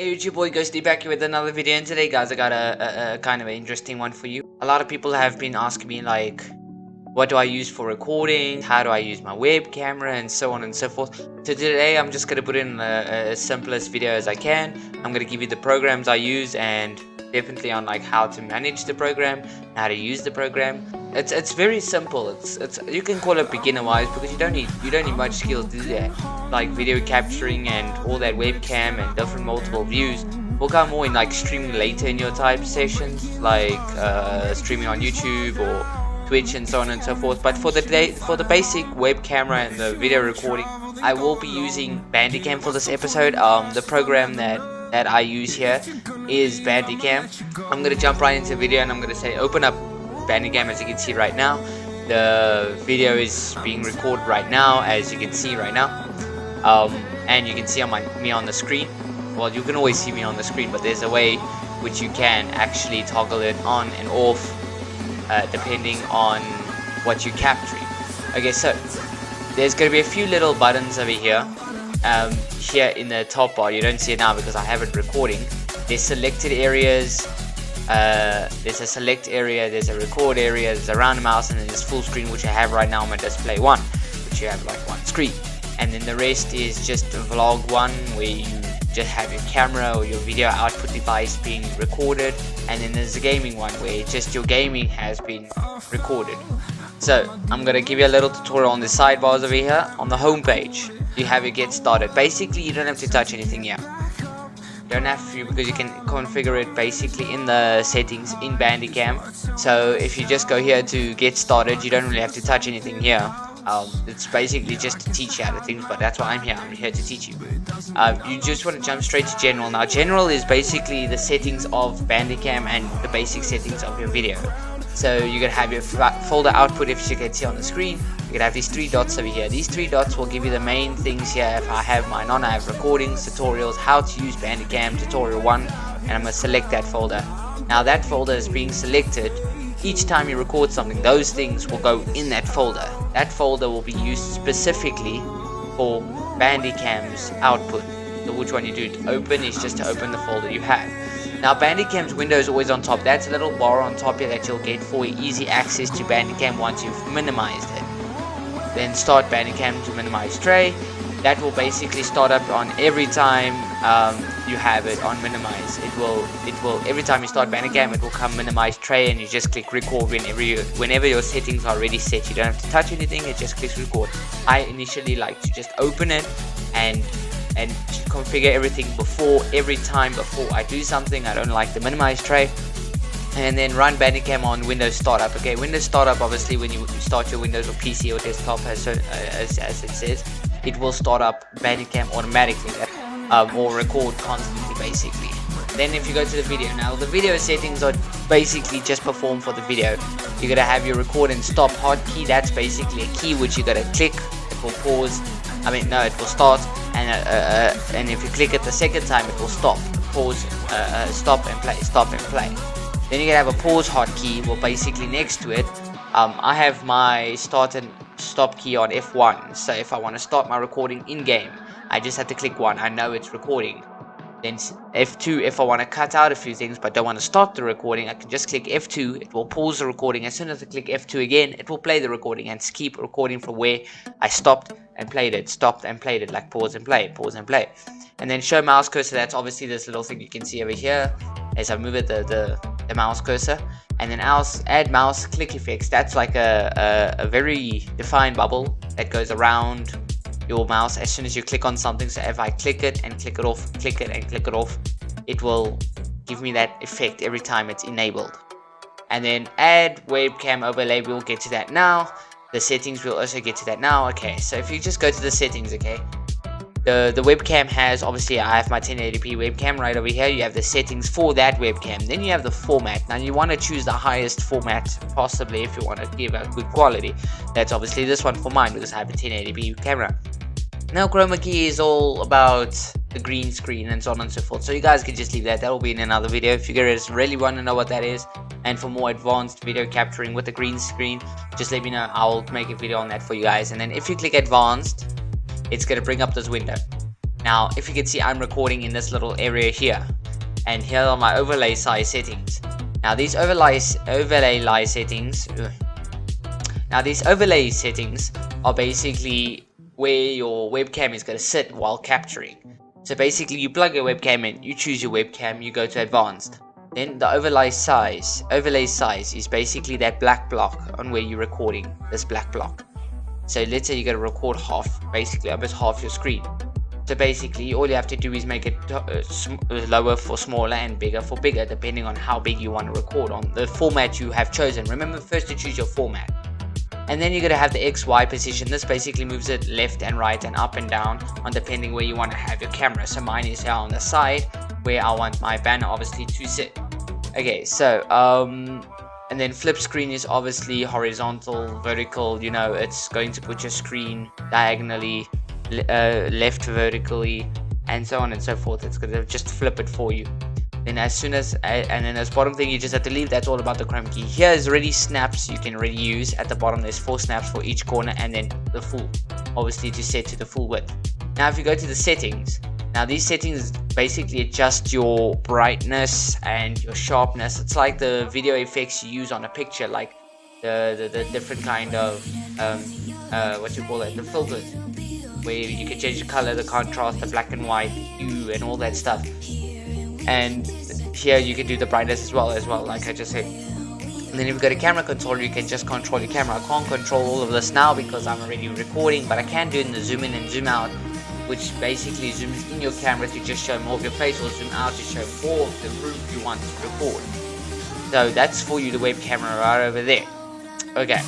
Hey, it's your boy Ghostie back here with another video, and today guys I got a kind of an interesting one for you. A lot of people have been asking me like, what do I use for recording, how do I use my web camera, and so on and so forth. So today I'm just going to put in a simplest video as I can. I'm going to give you the programs I use and definitely on like how to manage the program, how to use the program. It's very simple. It's you can call it beginner wise because you don't need much skill to do that. Like video capturing and all that webcam and different multiple views will come more in like streaming later in your type sessions, like streaming on YouTube or Twitch and so on and so forth. But for the basic web camera and the video recording, I will be using Bandicam for this episode. The program that I use here is Bandicam. I'm gonna jump right into the video and I'm gonna say open up Bandicam. As you can see right now, the video is being recorded right now, as you can see right now, and you can see me on the screen. Well, you can always see me on the screen, but there's a way which you can actually toggle it on and off depending on what you're capturing. Okay, so there's going to be a few little buttons over here. Here in the top bar, you don't see it now because I have it recording. There's selected areas, there's a select area, there's a record area, there's a round mouse, and then there's full screen, which I have right now on my display one, which you have like one screen. And then the rest is just a vlog one, where you just have your camera or your video output device being recorded. And then there's a gaming one where just your gaming has been recorded. So I'm gonna give you a little tutorial on the sidebars over here. On the home page, you have your get started. Basically, you don't have to touch anything here. You don't have to, because you can configure it basically in the settings in Bandicam. So if you just go here to get started, you don't really have to touch anything here. It's basically just to teach you how to things, but that's why I'm here. I'm here to teach you. You just want to jump straight to general. Now general is basically the settings of Bandicam and the basic settings of your video. So you're gonna have your folder output, if you can see on the screen. You're gonna have these three dots over here. These three dots will give you the main things here. If I have mine on, I have recordings, tutorials, how to use Bandicam, tutorial 1, and I'm gonna select that folder. Now that folder is being selected. Each time you record something, those things will go in that folder. That folder will be used specifically for Bandicam's output. So which one you do to open is just to open the folder you have. Now Bandicam's window is always on top. That's a little bar on top here that you'll get for easy access to Bandicam once you've minimized it. Then start Bandicam to minimize tray. That will basically start up on every time you have it on minimize. It will every time you start Bandicam, it will come minimize tray, and you just click record whenever your settings are already set. You don't have to touch anything, it just clicks record. I initially like to just open it and configure everything every time before I do something. I don't like the minimize tray. And then run Bandicam on Windows Startup. Okay, Windows Startup, obviously when you start your Windows or PC or desktop, as it says, it will start up Bandicam automatically, or record constantly basically. Then if you go to the video, now the video settings are basically just performed for the video. You're gonna have your record and stop hotkey. That's basically a key which you gotta click. It will pause. It will start, and if you click it the second time, it will stop, pause, stop and play, stop and play. Then you can have a pause hotkey. Well, basically next to it, I have my start and stop key on F1. So if I want to start my recording in game, I just have to click 1. I know it's recording. Then F2 if I want to cut out a few things but don't want to stop the recording, I can just click F2. It will pause the recording. As soon as I click F2 again, it will play the recording and keep recording from where I stopped and played it, stopped and played it, like pause and play, pause and play. And then show mouse cursor. That's obviously this little thing you can see over here as I move it, the mouse cursor. And then add mouse click effects. That's like a very defined bubble that goes around your mouse as soon as you click on something. So if I click it and click it off, click it and click it off, it will give me that effect every time it's enabled. And then add webcam overlay, we'll get to that now. The settings, we'll also get to that now. Okay, so if you just go to the settings, okay, the webcam has, obviously I have my 1080p webcam right over here. You have the settings for that webcam. Then you have the format. Now you want to choose the highest format possibly if you want to give a good quality. That's obviously this one for mine because I have a 1080p camera. Now chroma key is all about the green screen and so on and so forth. So you guys can just leave that. That will be in another video if you guys really want to know what that is. And for more advanced video capturing with the green screen, just let me know. I'll make a video on that for you guys. And then if you click advanced, it's going to bring up this window. Now if you can see, I'm recording in this little area here, and here are my overlay size settings. Now these overlay settings are basically where your webcam is going to sit while capturing. So basically you plug your webcam in, you choose your webcam, you go to advanced. Then the overlay size is basically that black block on where you're recording, this black block. So let's say you're going to record basically almost half your screen. So basically all you have to do is make it lower for smaller and bigger for bigger, depending on how big you want to record on the format you have chosen. Remember first to choose your format. And then you're going to have the XY position. This basically moves it left and right and up and down on depending where you want to have your camera. So mine is here on the side where I want my banner obviously to sit. Okay, so and then flip screen is obviously horizontal, vertical, you know, it's going to put your screen diagonally, left vertically, and so on and so forth. It's going to just flip it for you. Then and then this bottom thing you just have to leave. That's all about the Chrome key. Here is already snaps you can already use. At the bottom there's 4 snaps for each corner, and then the full, obviously to set to the full width. Now if you go to the settings, now these settings basically adjust your brightness and your sharpness. It's like the video effects you use on a picture, like the different kind of the filters, where you can change the color, the contrast, the black and white, the hue, and all that stuff. And here you can do the brightness as well, like I just said. And then if you go to camera controller, you can just control your camera. I can't control all of this now because I'm already recording, but I can do it in the zoom in and zoom out, which basically zooms in your camera to just show more of your face, or zoom out to show more of the room you want to record. So that's for you, the web camera right over there. Okay.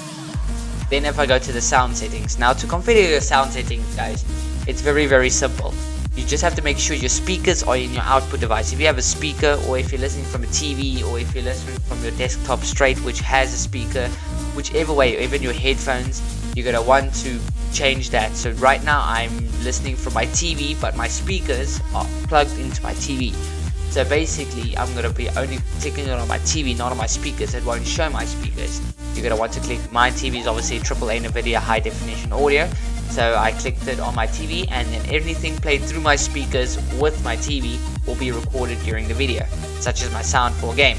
Then if I go to the sound settings, now to configure your sound settings, guys, it's very, very simple. You just have to make sure your speakers are in your output device. If you have a speaker, or if you're listening from a TV, or if you're listening from your desktop straight, which has a speaker, whichever way, or even your headphones, you're going to want to change that. So right now I'm listening from my TV, but my speakers are plugged into my TV. So basically I'm going to be only clicking it on my TV, not on my speakers. It won't show my speakers. You're going to want to click, my TV is obviously AAA NVIDIA high definition audio. So I clicked it on my TV, and then everything played through my speakers with my TV will be recorded during the video, such as my sound for a game.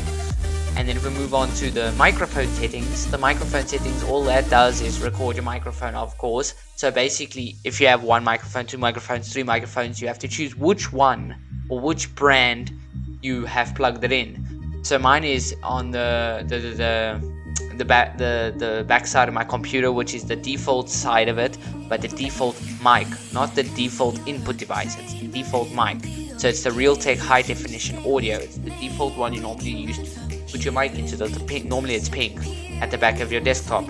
And then if we move on to the microphone settings, all that does is record your microphone, of course. So basically if you have 1 microphone, 2 microphones, 3 microphones, you have to choose which one or which brand you have plugged it in. So mine is on the back side of my computer, which is the default side of it, but the default mic, not the default input device. It's the default mic. So it's the Realtek high definition audio. It's the default one you normally use to put your mic into. The pink, normally it's pink at the back of your desktop.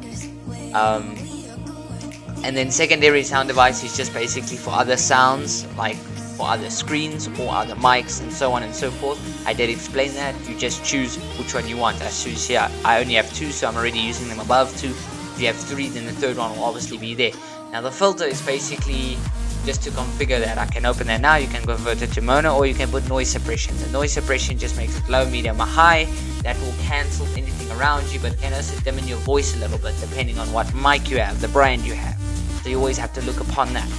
And then secondary sound device is just basically for other sounds, like for other screens or other mics and so on and so forth. I did explain that. You just choose which one you want. As choose here, I only have 2, so I'm already using them above 2. If you have 3, then the third one will obviously be there. Now the filter is basically just to configure that. I can open that now. You can convert it to mono, or you can put noise suppression. The noise suppression just makes it low, medium, or high. That will cancel anything around you, but can also dim in your voice a little bit depending on what mic you have, the brand you have. So you always have to look upon that.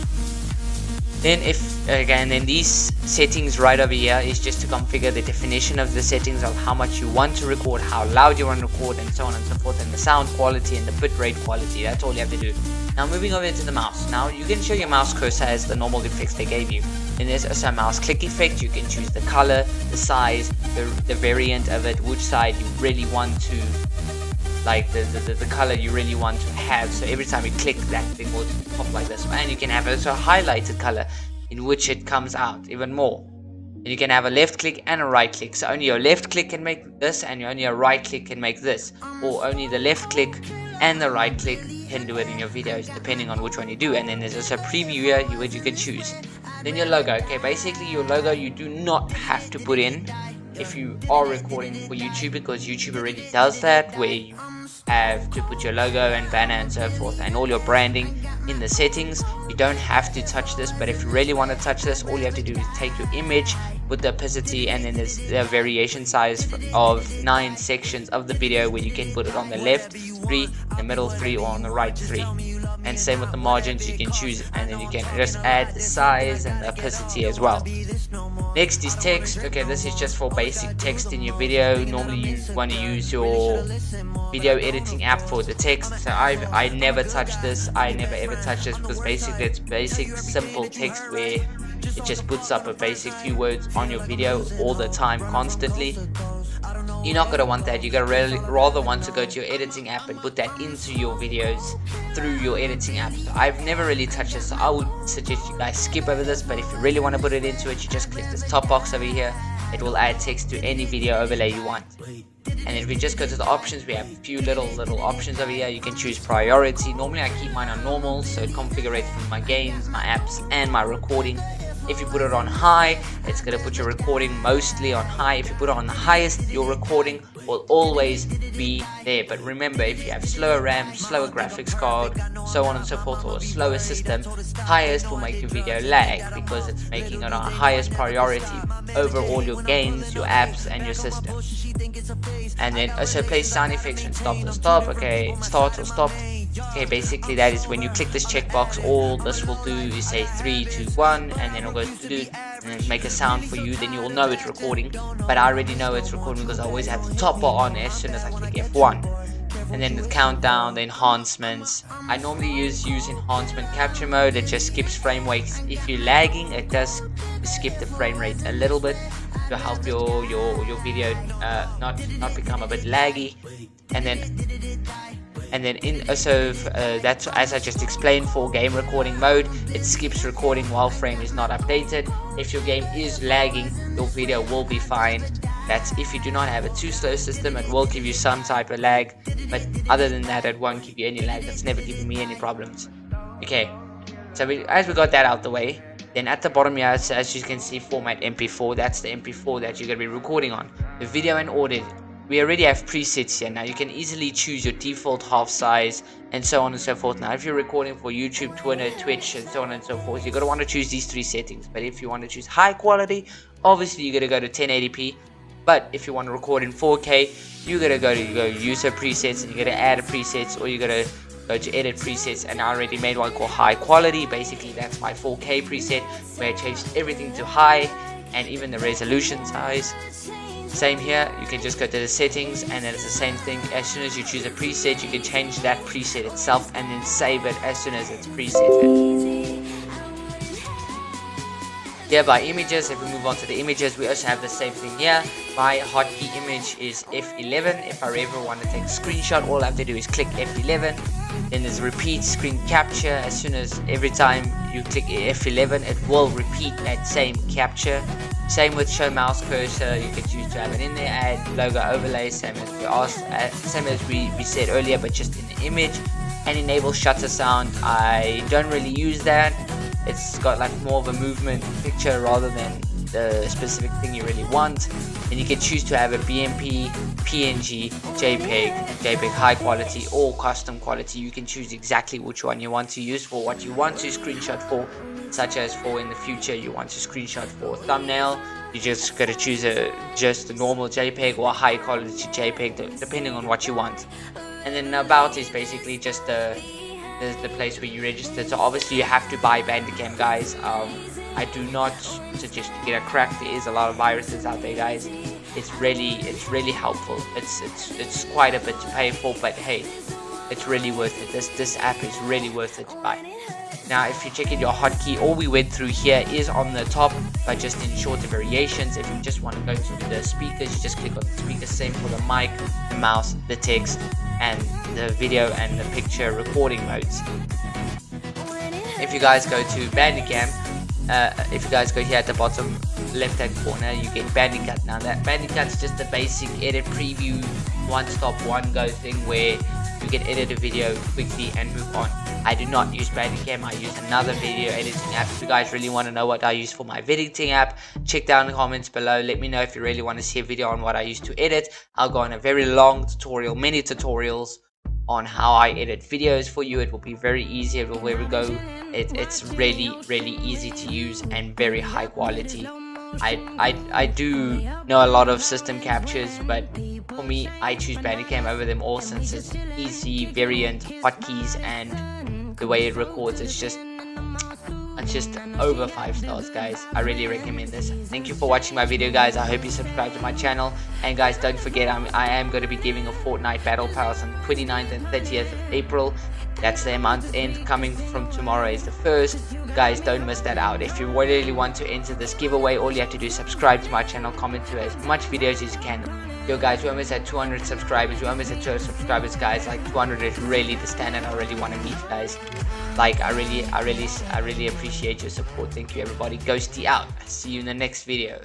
Then then these settings right over here is just to configure the definition of the settings of how much you want to record, how loud you want to record, and so on and so forth, and the sound quality and the bitrate quality. That's all you have to do. Now moving over to the mouse. Now you can show your mouse cursor as the normal effects they gave you. Then there's also a mouse click effect. You can choose the color, the size, the variant of it, which side you really want to, like the color you really want to have. So every time you click, that thing will pop like this. And you can have also a highlighted color in which it comes out even more. And you can have a left click and a right click. So only your left click can make this, and only your right click can make this. Or only the left click and the right click can do it in your videos, depending on which one you do. And then there's also a preview here which you can choose. Then your logo. Okay, basically your logo you do not have to put in if you are recording for YouTube, because YouTube already does that, where you have to put your logo and banner and so forth and all your branding in the settings. You don't have to touch this, but if you really want to touch this, all you have to do is take your image, put the opacity, and then there's the variation size of 9 sections of the video, where you can put it on the left 3, the middle 3, or on the right 3. and same with the margins. You can choose, and then you can just add the size and the opacity as well. Next is text. Okay, this is just for basic text in your video. Normally you want to use your video editing app for the text, so I never touch this. I never ever touch this, because basically it's basic simple text where it just puts up a basic few words on your video all the time, constantly. You're not gonna want that. You're gonna rather want to go to your editing app and put that into your videos through your editing app. So I've never really touched this, so I would suggest you guys skip over this. But if you really want to put it into it, you just click this top box over here. It will add text to any video overlay you want. And if we just go to the options, we have a few little options over here. You can choose priority. Normally I keep mine on normal, so it configurates from my games, my apps, and my recording. If you put it on high, it's going to put your recording mostly on high. If you put it on the highest, your recording will always be there. But remember, if you have slower RAM, slower graphics card, so on and so forth, or a slower system, highest will make your video lag, because it's making it on highest priority over all your games, your apps, and your system. And then also play sound effects when stop or stop. Okay, start or stop. Okay, basically that is when you click this checkbox, all this will do is say 3, 2, 1, and then it'll go to do and then make a sound for you. Then you will know it's recording. But I already know it's recording because I always have the top bar on as soon as I click F1. And then the countdown, the enhancements. I normally use enhancement capture mode. It just skips frame rates. If you're lagging, it does skip the frame rate a little bit to help your video not become a bit laggy. And then that's, as I just explained, for game recording mode, it skips recording while frame is not updated. If your game is lagging, your video will be fine. That's if you do not have a too slow system. It will give you some type of lag, but other than that, it won't give you any lag. That's never given me any problems. Okay, so as we got that out the way, then at the bottom here, as you can see, format MP4. That's the MP4 that you're going to be recording on. The video and audio, we already have presets here. Now you can easily choose your default half size and so on and so forth. Now if you're recording for YouTube, Twitter, Twitch, and so on and so forth, you're going to want to choose these three settings. But if you want to choose high quality, obviously you're going to go to 1080p. But if you want to record in 4K, you're going to go user presets, and you're going to add presets, or you're going to go to edit presets. And I already made one called high quality. Basically that's my 4K preset, where I changed everything to high, and even the resolution size. Same here, you can just go to the settings, and then it's the same thing. As soon as you choose a preset, you can change that preset itself and then save it as soon as it's preset. Here by images, if we move on to the images, we also have the same thing here. My hotkey image is F11. If I ever want to take a screenshot, all I have to do is click F11. Then there's repeat screen capture. As soon as every time you click F11, it will repeat that same capture. Same with show mouse cursor, you can choose to have it in there. Add logo overlay, same as we said earlier, but just in the image. And enable shutter sound. I don't really use that. It's got like more of a movement picture rather than the specific thing you really want. And you can choose to have a BMP, PNG, JPEG high quality, or custom quality. You can choose exactly which one you want to use for what you want to screenshot for. Such as for in the future you want to screenshot for a thumbnail, you just gotta choose just a normal JPEG or a high quality JPEG, depending on what you want. And then about is basically just the place where you register. So obviously you have to buy Bandicam, guys. I do not suggest you get a crack. There is a lot of viruses out there, guys. It's really helpful. It's quite a bit to pay for, but hey, it's really worth it. This app is really worth it to buy. Now if you check in your hotkey, all we went through here is on the top, but just in shorter variations. If you just want to go to the speakers, you just click on the speakers. Same for the mic, the mouse, the text, and the video and the picture recording modes. If you guys go to Bandicam, if you guys go here at the bottom left hand corner, you get Bandicam. Now that Bandicam is just the basic edit preview, one stop one go thing where you can edit a video quickly and move on. I do not use Bandicam. I use another video editing app. If you guys really want to know what I use for my editing app, check down in the comments below. Let me know if you really want to see a video on what I use to edit. I'll go on a very long tutorial, many tutorials on how I edit videos for you. It will be very easy everywhere we go. It's really easy to use and very high quality. I do know a lot of system captures, but for me, I choose Bandicam over them all, since it's easy, variant, hotkeys, and the way it records, it's just over 5 stars, guys. I really recommend this. Thank you for watching my video, guys. I hope you subscribe to my channel, and guys, don't forget I am going to be giving a Fortnite battle pass on 29th and 30th of April. That's their month end. Coming from tomorrow is the 1st. Guys, don't miss that out. If you really want to enter this giveaway, all you have to do is subscribe to my channel, comment to as much videos as you can. Yo guys, we're almost at 200 subscribers. We're almost at 200 subscribers, guys. Like 200 is really the standard I really want to meet, guys. Like I really appreciate your support. Thank you, everybody. Ghostie out. See you in the next video.